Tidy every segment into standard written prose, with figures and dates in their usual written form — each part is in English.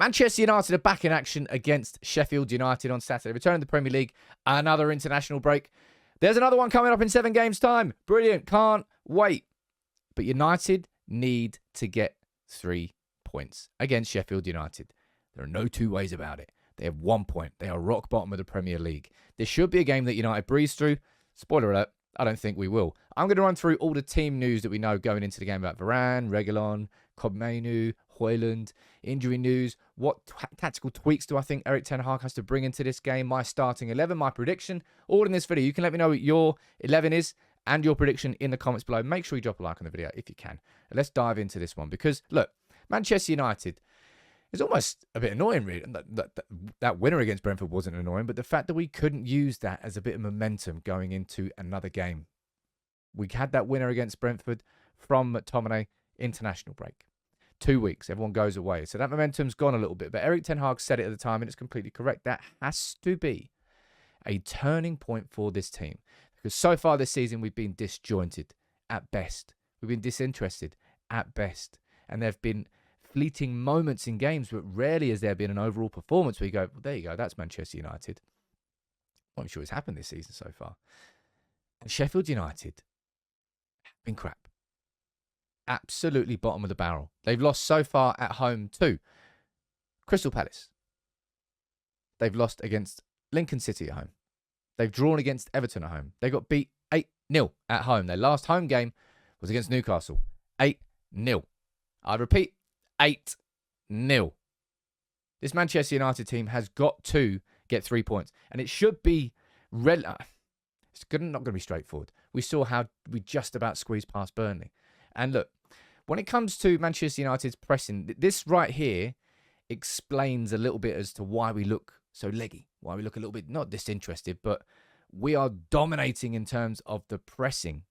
Manchester United are back in action against Sheffield United on Saturday. Returning to the Premier League, another international break. There's another one coming up in 7 games' time. Brilliant. Can't wait. But United need to get 3 points against Sheffield United. There are no two ways about it. They have 1 point. They are rock bottom of the Premier League. This should be a game that United breeze through. Spoiler alert, I don't think we will. I'm going to run through all the team news that we know going into the game about Varane, Reguilon, Kobmenu, Hojlund, injury news. What tactical tweaks do I think Erik Ten Hag has to bring into this game? My starting 11, my prediction, all in this video. You can let me know what your 11 is and your prediction in the comments below. Make sure you drop a like on the video if you can. And let's dive into this one because, look, Manchester United is almost a bit annoying, really. That winner against Brentford wasn't annoying, but the fact that we couldn't use that as a bit of momentum going into another game. We had that winner against Brentford from McTominay international break. 2 weeks, everyone goes away. So that momentum's gone a little bit. But Erik Ten Hag said it at the time, and it's completely correct. That has to be a turning point for this team. Because so far this season, we've been disjointed at best. We've been disinterested at best. And there have been fleeting moments in games, but rarely has there been an overall performance where you go, well, there you go, that's Manchester United. I'm not sure it's happened this season so far. And Sheffield United have been crap. Absolutely bottom of the barrel. They've lost so far at home to Crystal Palace. They've lost against Lincoln City at home. They've drawn against Everton at home. They got beat 8-0 at home. Their last home game was against Newcastle. 8-0. I repeat, 8-0. This Manchester United team has got to get 3 points. And it should be... It's not going to be straightforward. We saw how we just about squeezed past Burnley. And look, when it comes to Manchester United's pressing, this right here explains a little bit as to why we look so leggy, why we look a little bit, not disinterested, but we are dominating in terms of the pressing.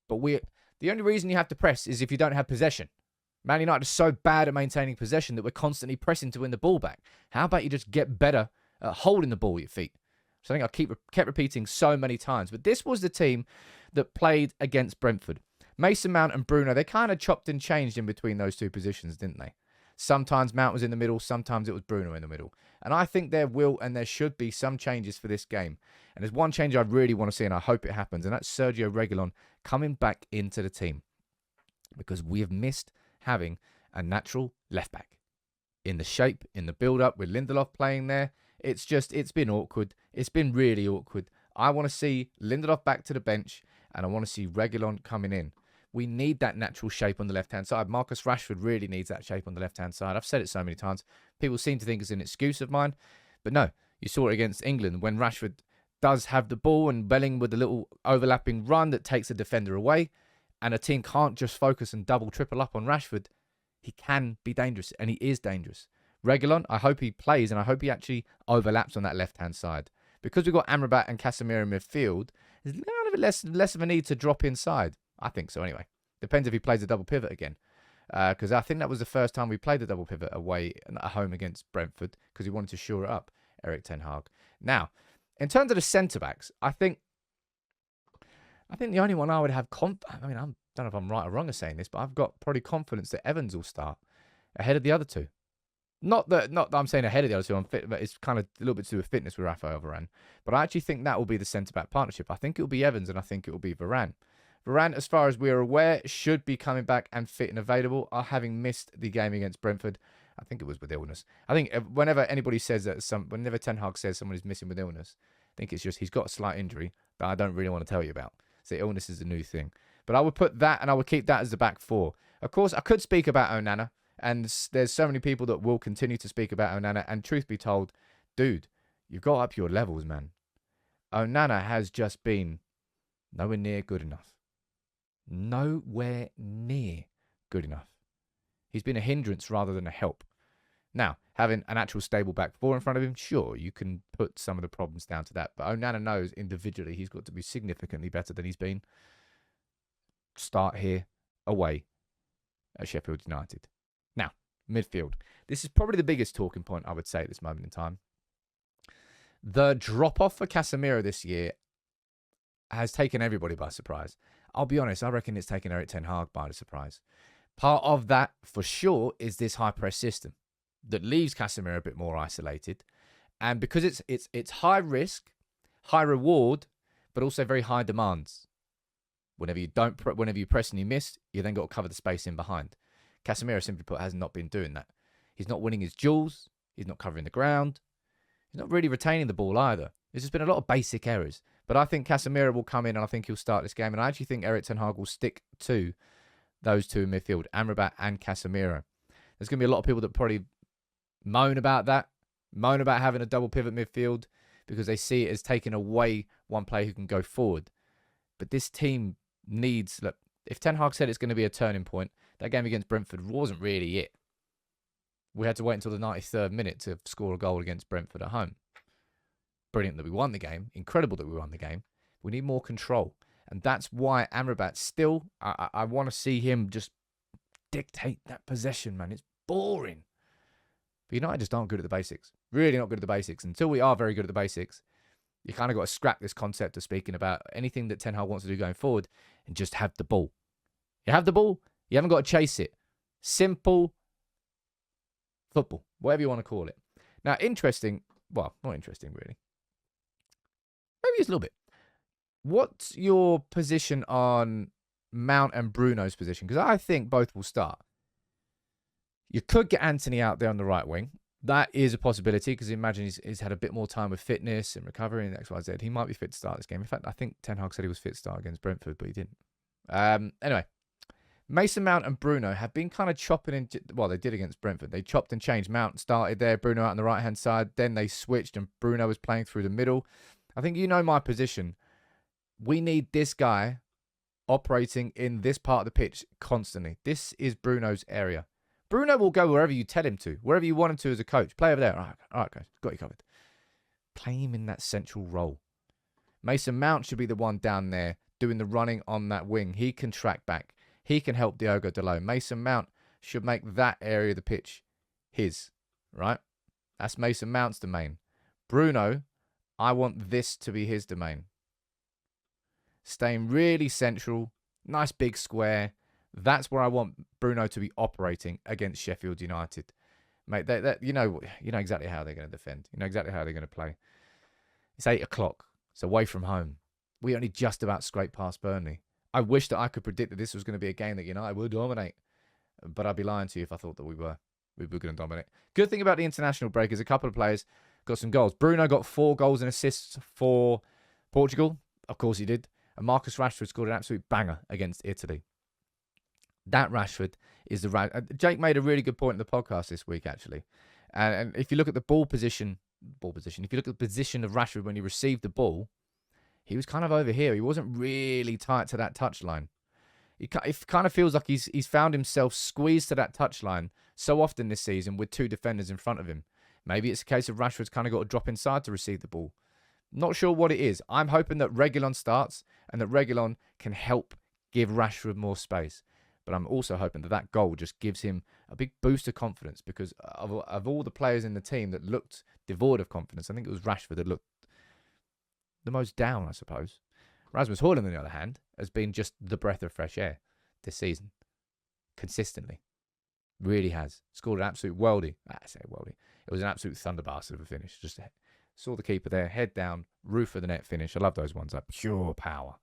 But the only reason you have to press is if you don't have possession. Man United is so bad at maintaining possession that we're constantly pressing to win the ball back. How about you just get better at holding the ball with your feet? So I think I kept repeating so many times. But this was the team that played against Brentford. Mason Mount and Bruno, they kind of chopped and changed in between those two positions, didn't they? Sometimes Mount was in the middle, sometimes it was Bruno in the middle. And I think there will and there should be some changes for this game. And there's one change I really want to see, and I hope it happens, and that's Sergio Reguilon coming back into the team. Because we have missed having a natural left-back. In the shape, in the build-up, with Lindelof playing there, it's been awkward. It's been really awkward. I want to see Lindelof back to the bench, and I want to see Reguilon coming in. We need that natural shape on the left-hand side. Marcus Rashford really needs that shape on the left-hand side. I've said it so many times. People seem to think it's an excuse of mine. But no, you saw it against England when Rashford does have the ball and Belling with a little overlapping run that takes a defender away. And a team can't just focus and double, triple up on Rashford. He can be dangerous, and he is dangerous. Reguilon, I hope he plays, and I hope he actually overlaps on that left-hand side. Because we've got Amrabat and Casemiro in midfield, there's kind of less of a need to drop inside. I think so anyway. Depends if he plays a double pivot again. Because I think that was the first time we played the double pivot away at home against Brentford because he wanted to shore it up, Erik Ten Hag. Now, in terms of the centre-backs, I think the only one I would have... I don't know if I'm right or wrong in saying this, but I've got probably confidence that Evans will start ahead of the other two. Not that I'm saying ahead of the other two, I'm fit, but it's kind of a little bit to do with fitness with Rafael Varane. But I actually think that will be the centre-back partnership. I think it will be Evans and I think it will be Varane. Varane, as far as we are aware, should be coming back and fit and available, having missed the game against Brentford. I think it was with illness. I think whenever anybody says that, whenever Ten Hag says someone is missing with illness, I think it's just he's got a slight injury that I don't really want to tell you about. So illness is a new thing. But I would put that and I would keep that as the back four. Of course, I could speak about Onana. And there's so many people that will continue to speak about Onana. And truth be told, dude, you've got up your levels, man. Onana has just been nowhere near good enough. Nowhere near good enough. He's been a hindrance rather than a help. Now, having an actual stable back four in front of him, sure, you can put some of the problems down to that. But Onana knows individually he's got to be significantly better than he's been. Start here, away at Sheffield United. Now, midfield. This is probably the biggest talking point, I would say, at this moment in time. The drop-off for Casemiro this year has taken everybody by surprise. I'll be honest, I reckon it's taken Erik Ten Hag by surprise. Part of that, for sure, is this high-press system. that leaves Casemiro a bit more isolated. And because it's high risk, high reward, but also very high demands. Whenever you press and you miss, you then got to cover the space in behind. Casemiro, simply put, has not been doing that. He's not winning his duels. He's not covering the ground. He's not really retaining the ball either. There's just been a lot of basic errors. But I think Casemiro will come in and I think he'll start this game. And I actually think Erik ten Hag will stick to those two in midfield, Amrabat and Casemiro. There's going to be a lot of people that probably moan about that, moan about having a double pivot midfield because they see it as taking away one player who can go forward. But this team needs, look, if Ten Hag said it's going to be a turning point, that game against Brentford wasn't really it. We had to wait until the 93rd minute to score a goal against Brentford at home. Brilliant that we won the game. Incredible that we won the game. We need more control. And that's why Amrabat still, I want to see him just dictate that possession, man. It's boring. But United just aren't good at the basics. Really not good at the basics. Until we are very good at the basics, you kind of got to scrap this concept of speaking about anything that Ten Hag wants to do going forward and just have the ball. You have the ball, you haven't got to chase it. Simple football, whatever you want to call it. Now, interesting, well, not interesting really. Maybe it's a little bit. What's your position on Mount and Bruno's position? Because I think both will start. You could get Anthony out there on the right wing. That is a possibility because imagine he's had a bit more time with fitness and recovery and X, Y, Z. He might be fit to start this game. In fact, I think Ten Hag said he was fit to start against Brentford, but he didn't. Anyway, Mason Mount and Bruno have been kind of chopping and... Well, they did against Brentford. They chopped and changed. Mount started there, Bruno out on the right-hand side. Then they switched and Bruno was playing through the middle. I think you know my position. We need this guy operating in this part of the pitch constantly. This is Bruno's area. Bruno will go wherever you tell him to, wherever you want him to as a coach. Play over there. All right, guys, got you covered. Play him in that central role. Mason Mount should be the one down there doing the running on that wing. He can track back. He can help Diogo Dalot. Mason Mount should make that area of the pitch his, right? That's Mason Mount's domain. Bruno, I want this to be his domain. Staying really central, nice big square. That's where I want Bruno to be operating against Sheffield United. Mate, you know exactly how they're going to defend. You know exactly how they're going to play. It's 8 o'clock. It's away from home. We only just about scraped past Burnley. I wish that I could predict that this was going to be a game that United will dominate. But I'd be lying to you if I thought that we were going to dominate. Good thing about the international break is a couple of players got some goals. Bruno got 4 goals and assists for Portugal. Of course he did. And Marcus Rashford scored an absolute banger against Italy. That Rashford is the... Jake made a really good point in the podcast this week, actually. And if you look at the ball position, if you look at the position of Rashford when he received the ball, he was kind of over here. He wasn't really tight to that touchline. It kind of feels like he's found himself squeezed to that touchline so often this season with 2 defenders in front of him. Maybe it's a case of Rashford's kind of got to drop inside to receive the ball. Not sure what it is. I'm hoping that Reguilon starts and that Reguilon can help give Rashford more space. But I'm also hoping that that goal just gives him a big boost of confidence because of all the players in the team that looked devoid of confidence, I think it was Rashford that looked the most down, I suppose. Rasmus Hojlund, on the other hand, has been just the breath of fresh air this season. Consistently. Really has. Scored an absolute worldie. I say worldie. It was an absolute thunderbastard of a finish. Just saw the keeper there, head down, roof of the net finish. I love those ones. Like pure power.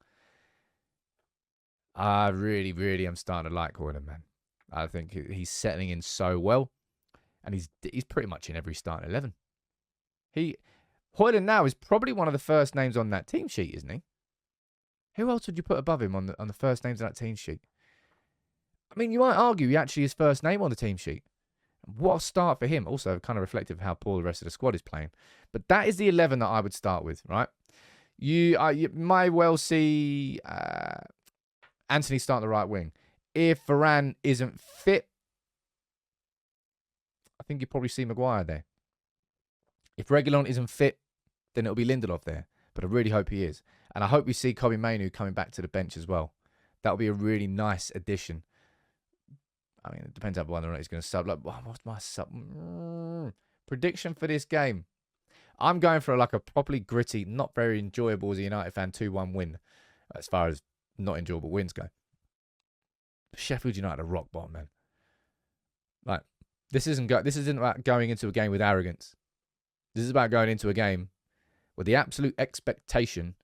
I really, really am starting to like Hojlund, man. I think he's settling in so well. And he's pretty much in every starting 11. Hojlund now is probably one of the first names on that team sheet, isn't he? Who else would you put above him on the first names on that team sheet? I mean, you might argue he actually is first name on the team sheet. What a start for him. Also, kind of reflective of how poor the rest of the squad is playing. But that is the 11 that I would start with, right? You may well see Anthony start the right wing. If Varane isn't fit, I think you probably see Maguire there. If Reguilon isn't fit, then it'll be Lindelof there. But I really hope he is. And I hope we see Kobbie Mainoo coming back to the bench as well. That'll be a really nice addition. I mean, it depends on whether or not he's going to sub. Like, what's my sub? Prediction for this game. I'm going for a properly gritty, not very enjoyable as a United fan 2-1 win. As far as not enjoyable wins go. Sheffield United are rock bottom, man. Like, This isn't about going into a game with arrogance. This is about going into a game with the absolute expectation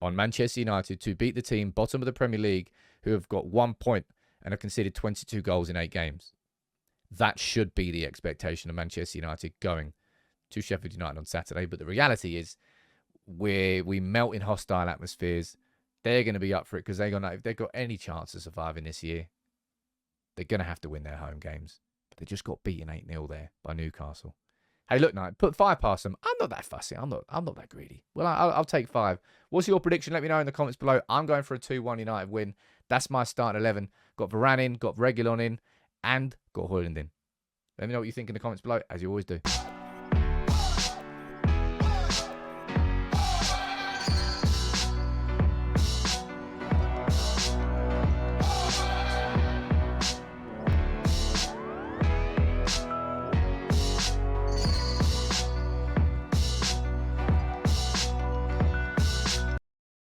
on Manchester United to beat the team bottom of the Premier League who have got 1 point and have conceded 22 goals in 8 games. That should be the expectation of Manchester United going to Sheffield United on Saturday. But the reality is we melt in hostile atmospheres. They're going to be up for it because if they've got any chance of surviving this year, they're going to have to win their home games. But they just got beaten 8-0 there by Newcastle. Hey, look, Knight, put 5 past them. I'm not that fussy. I'm not that greedy. Well, I'll take 5. What's your prediction? Let me know in the comments below. I'm going for a 2-1 United win. That's my starting 11. Got Varane in, got Reguilon in, and got Hojlund in. Let me know what you think in the comments below, as you always do.